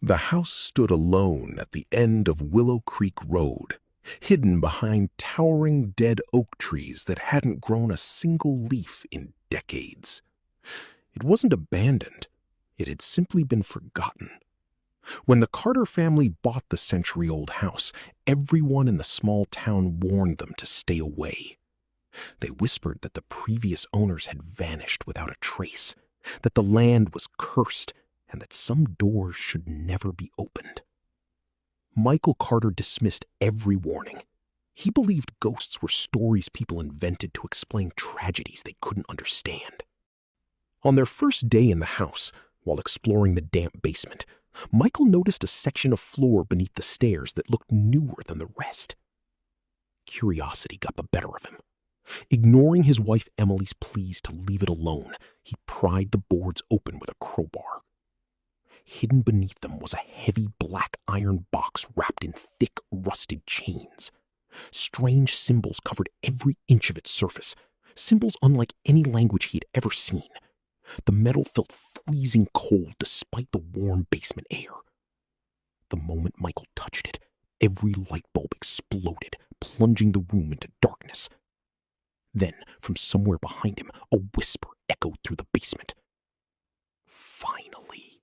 The house stood alone at the end of Willow Creek Road, hidden behind towering dead oak trees that hadn't grown a single leaf in decades. It wasn't abandoned. It had simply been forgotten. When the Carter family bought the century-old house, everyone in the small town warned them to stay away. They whispered that the previous owners had vanished without a trace, that the land was cursed, and that some doors should never be opened. Michael Carter dismissed every warning. He believed ghosts were stories people invented to explain tragedies they couldn't understand. On their first day in the house, while exploring the damp basement, Michael noticed a section of floor beneath the stairs that looked newer than the rest. Curiosity got the better of him. Ignoring his wife Emily's pleas to leave it alone, he pried the boards open with a crowbar. Hidden beneath them was a heavy black iron box wrapped in thick, rusted chains. Strange symbols covered every inch of its surface, symbols unlike any language he had ever seen. The metal felt freezing cold despite the warm basement air. The moment Michael touched it, every light bulb exploded, plunging the room into darkness. Then, from somewhere behind him, a whisper echoed through the basement. Finally.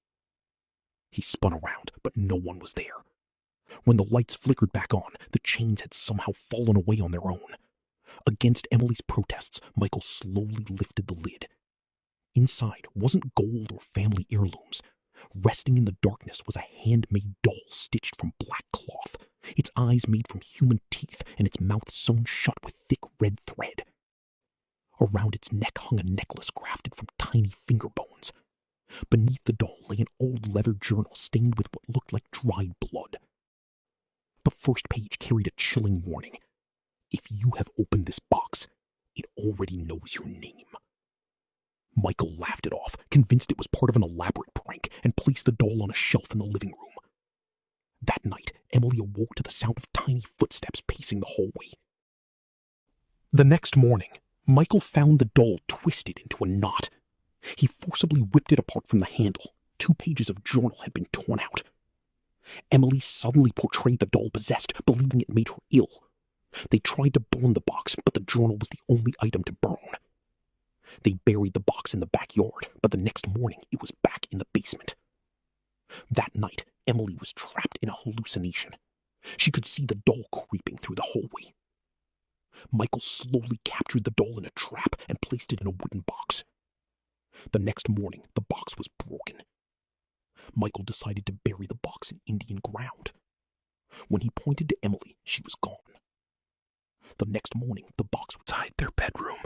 He spun around, but no one was there. When the lights flickered back on, the chains had somehow fallen away on their own. Against Emily's protests, Michael slowly lifted the lid. Inside wasn't gold or family heirlooms. Resting in the darkness was a handmade doll stitched from black cloth, its eyes made from human teeth and its mouth sewn shut with thick red thread. Around its neck hung a necklace crafted from tiny finger bones. Beneath the doll lay an old leather journal stained with what looked like dried blood. The first page carried a chilling warning. If you have opened this box, it already knows your name. Michael laughed it off, convinced it was part of an elaborate prank, and placed the doll on a shelf in the living room. That night, Emily awoke to the sound of tiny footsteps pacing the hallway. The next morning, Michael found the doll twisted into a knot. He forcibly whipped it apart from the handle. 2 pages of journal had been torn out. Emily suddenly portrayed the doll possessed, believing it made her ill. They tried to burn the box, but the journal was the only item to burn. They buried the box in the backyard, but the next morning it was back in the basement. That night, Emily was trapped in a hallucination. She could see the doll creeping through the hallway. Michael slowly captured the doll in a trap and placed it in a wooden box. The next morning, the box was broken. Michael decided to bury the box in Indian ground. When he pointed to Emily, she was gone. The next morning, the box was inside their bedroom.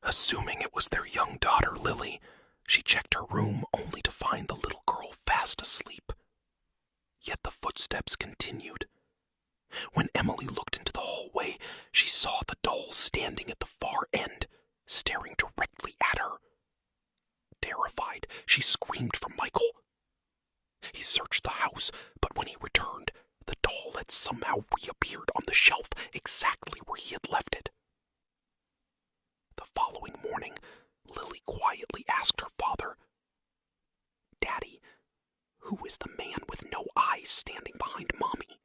Assuming it was their young daughter, Lily, she checked her room only to find the little girl fast asleep. Yet the footsteps continued. When Emily looked into the hallway, she saw the doll standing at the far end, staring directly at her. Terrified, she screamed for Michael. He searched the house, but when he returned, the doll had somehow reappeared on the shelf exactly where he had left it. The following morning, Lily quietly asked her father, "Daddy, who is the man with no eyes standing behind Mommy?"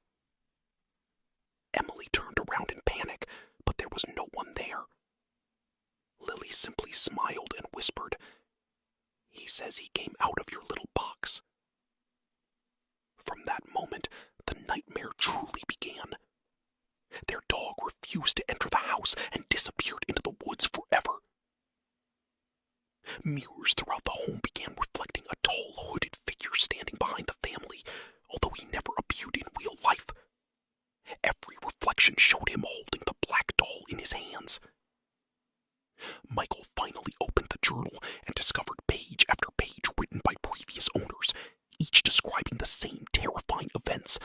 Emily turned around in panic, but there was no one there. Lily simply smiled and whispered, "He says he came out of your little box." From that moment, the nightmare truly began. Their dog refused to enter the house and disappeared into the woods forever. Mirrors throughout the home began reflecting a tall, hooded figure standing behind the family, although he never appeared in real life. Every reflection showed him holding the black doll in his hands. Michael finally opened the journal and discovered page after page written by previous owners, each describing the same terrifying events.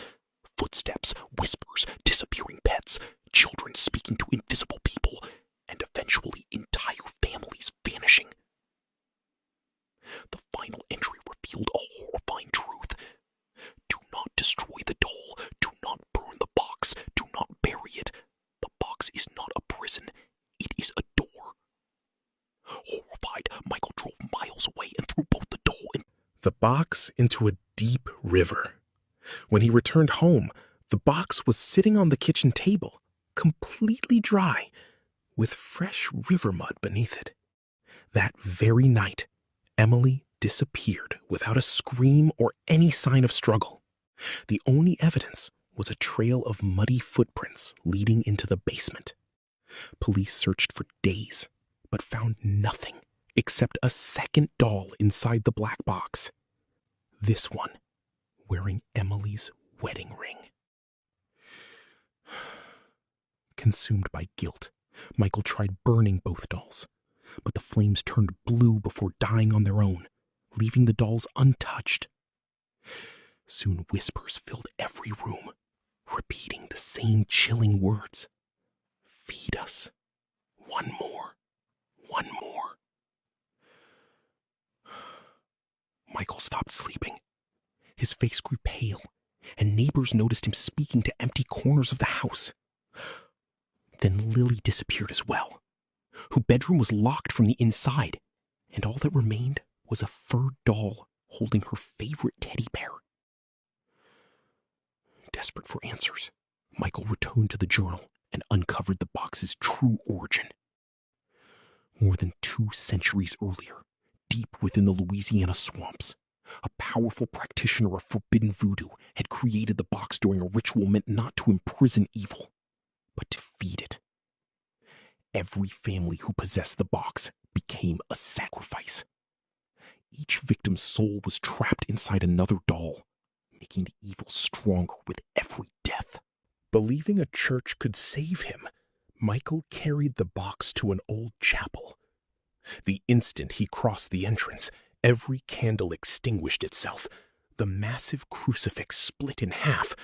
Footsteps, whispers, disappearing pets, children speaking to invisible people, and eventually entire families vanishing. The final entry revealed a horrifying truth. Do not destroy the doll. Do not burn the box. Do not bury it. The box is not a prison. It is a door. Horrified, Michael drove miles away and threw both the doll and the box into a deep river. When he returned home, the box was sitting on the kitchen table, completely dry, with fresh river mud beneath it. That very night, Emily disappeared without a scream or any sign of struggle. The only evidence was a trail of muddy footprints leading into the basement. Police searched for days, but found nothing except a second doll inside the black box. This one, wearing Emily's wedding ring. Consumed by guilt, Michael tried burning both dolls, but the flames turned blue before dying on their own, leaving the dolls untouched. Soon whispers filled every room, repeating the same chilling words. Feed us. One more. One more. Michael stopped sleeping. His face grew pale, and neighbors noticed him speaking to empty corners of the house. Then Lily disappeared as well. Her bedroom was locked from the inside, and all that remained was a fur doll holding her favorite teddy bear. Desperate for answers, Michael returned to the journal and uncovered the box's true origin. More than 2 centuries earlier, deep within the Louisiana swamps, a powerful practitioner of forbidden voodoo had created the box during a ritual meant not to imprison evil, but to feed it. Every family who possessed the box became a sacrifice. Each victim's soul was trapped inside another doll, making the evil stronger with every death. Believing a church could save him, Michael carried the box to an old chapel. The instant he crossed the entrance, every candle extinguished itself, the massive crucifix split in half,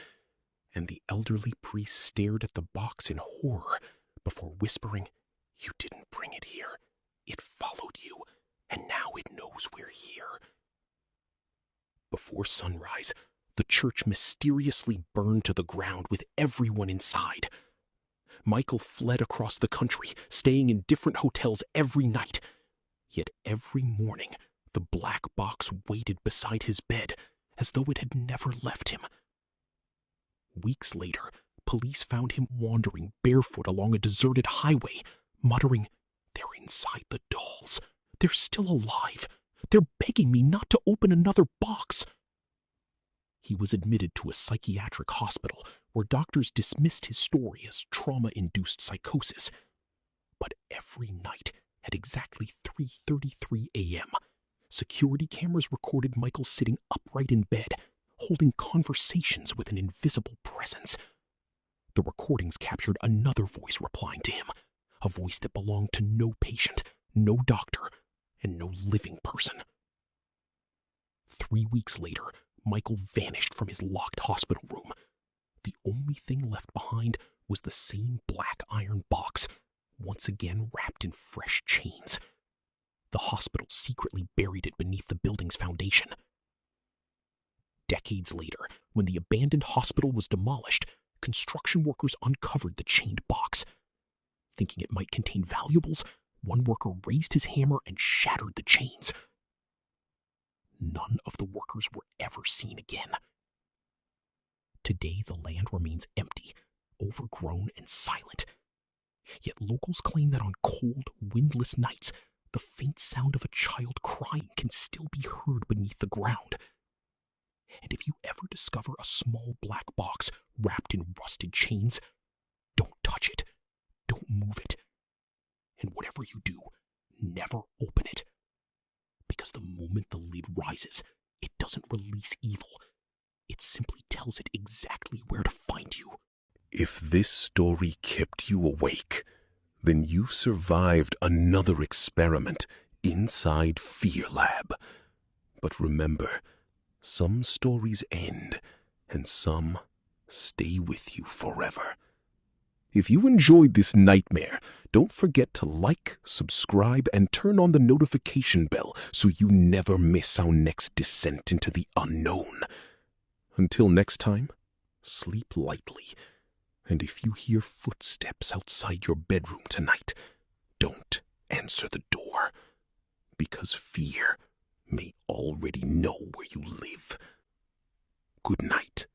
and the elderly priest stared at the box in horror before whispering, "You didn't bring it here. It followed you, and now it knows we're here." Before sunrise, the church mysteriously burned to the ground with everyone inside. Michael fled across the country, staying in different hotels every night. Yet every morning, the black box waited beside his bed as though it had never left him. Weeks later, police found him wandering barefoot along a deserted highway, muttering, "They're inside the dolls. They're still alive. They're begging me not to open another box." He was admitted to a psychiatric hospital where doctors dismissed his story as trauma-induced psychosis. But every night at exactly 3:33 a.m., security cameras recorded Michael sitting upright in bed, holding conversations with an invisible presence. The recordings captured another voice replying to him, a voice that belonged to no patient, no doctor, and no living person. 3 weeks later, Michael vanished from his locked hospital room. The only thing left behind was the same black iron box, once again wrapped in fresh chains. The hospital secretly buried it beneath the building's foundation. Decades later, when the abandoned hospital was demolished, construction workers uncovered the chained box. Thinking it might contain valuables, one worker raised his hammer and shattered the chains. None of the workers were ever seen again. Today, the land remains empty, overgrown, and silent. Yet locals claim that on cold, windless nights, the faint sound of a child crying can still be heard beneath the ground. And if you ever discover a small black box wrapped in rusted chains, don't touch it, don't move it, and whatever you do, never open it. Because the moment the lid rises, it doesn't release evil. It simply tells it exactly where to find you. If this story kept you awake, then you survived another experiment inside Fear Lab. But remember, some stories end, and some stay with you forever. If you enjoyed this nightmare, don't forget to like, subscribe, and turn on the notification bell so you never miss our next descent into the unknown. Until next time, sleep lightly. And if you hear footsteps outside your bedroom tonight, don't answer the door. Because fear may already know where you live. Good night.